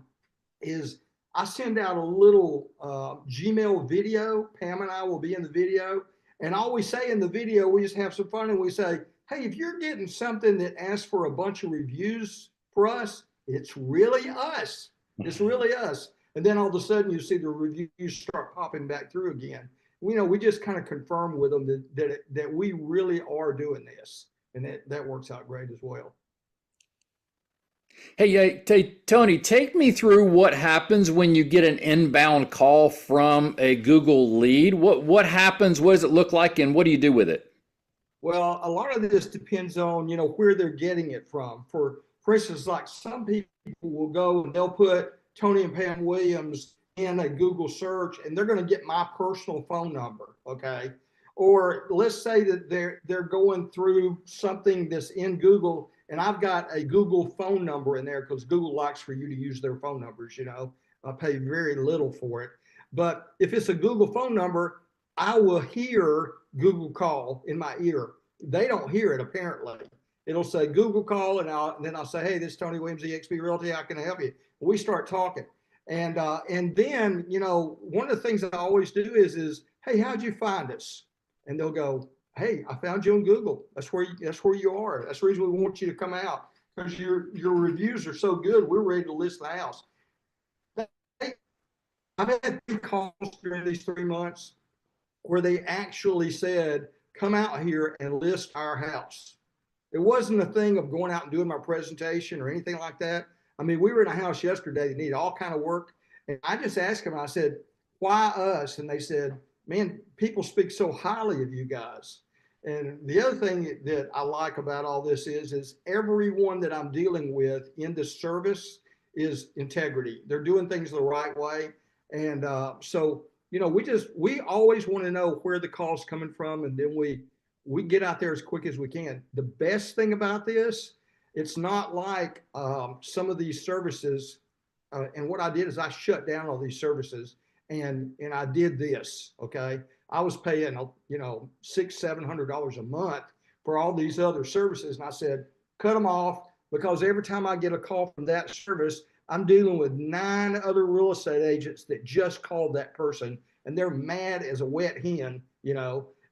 is I send out a little Gmail video. Pam and I will be in the video, and all we say in the video, we just have some fun and we say, hey, if you're getting something that asks for a bunch of reviews for us, it's really us. It's really us. And then all of a sudden you see the reviews start popping back through again. You know, we just kind of confirm with them that we really are doing this, and that works out great as well. Hey, Tony, take me through what happens when you get an inbound call from a Google lead. What happens? What does it look like, and what do you do with it? Well, a lot of this depends on, you know, where they're getting it from. For instance, like some people will go and they'll put Tony and Pam Williams in a Google search, and they're going to get my personal phone number. Okay. Or let's say that they're going through something that's in Google, and I've got a Google phone number in there because Google likes for you to use their phone numbers. You know, I pay very little for it. But if it's a Google phone number, I will hear Google call in my ear. They don't hear it apparently. It'll say Google call, and then I'll say, hey, this is Tony Williams, eXp Realty. How can I help you? We start talking. And then, you know, one of the things that I always do is, hey, how'd you find us? And they'll go, hey, I found you on Google. That's where you are. That's the reason we want you to come out, because your reviews are so good. We're ready to list the house. I've had 2 calls during these 3 months where they actually said, come out here and list our house. It wasn't a thing of going out and doing my presentation or anything like that. I mean, we were in a house yesterday that needed all kind of work. And I just asked them, I said, why us? And they said, man, people speak so highly of you guys. And the other thing that I like about all this is everyone that I'm dealing with in this service is integrity. They're doing things the right way. And so, you know, we always want to know where the call's coming from, and then we get out there as quick as we can. The best thing about this, it's not like some of these services and what I did is I shut down all these services, and I did this. Okay, I was paying $600-700 a month for all these other services, and I said cut them off, because every time I get a call from that service, I'm dealing with 9 other real estate agents that just called that person, and they're mad as a wet hen,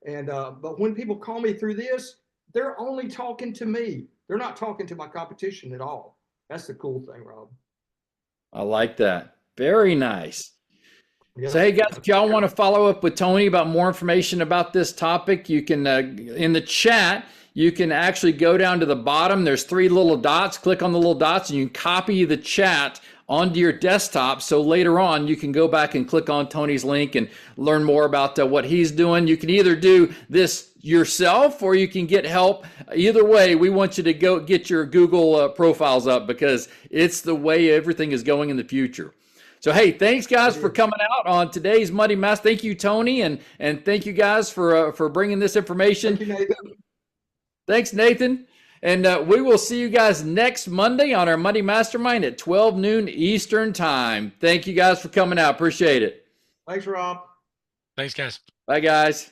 And but when people call me through this, they're only talking to me. They're not talking to my competition at all. That's the cool thing, Rob. I like that. Very nice. Yes. So, hey guys, if y'all want to follow up with Tony about more information about this topic, you can, in the chat, you can actually go down to the bottom. There's 3 little dots. Click on the little dots and you can copy the chat onto your desktop. So later on, you can go back and click on Tony's link and learn more about what he's doing. You can either do this yourself or you can get help. Either way, we want you to go get your Google profiles up, because it's the way everything is going in the future. So, hey, thanks guys for coming out on today's Money Master. Thank you, Tony, and thank you guys for bringing this information. Thank you, Nathan. Thanks, Nathan. And we will see you guys next Monday on our Money Mastermind at 12 noon Eastern time. Thank you guys for coming out. Appreciate it. Thanks, Rob. Thanks, guys. Bye, guys.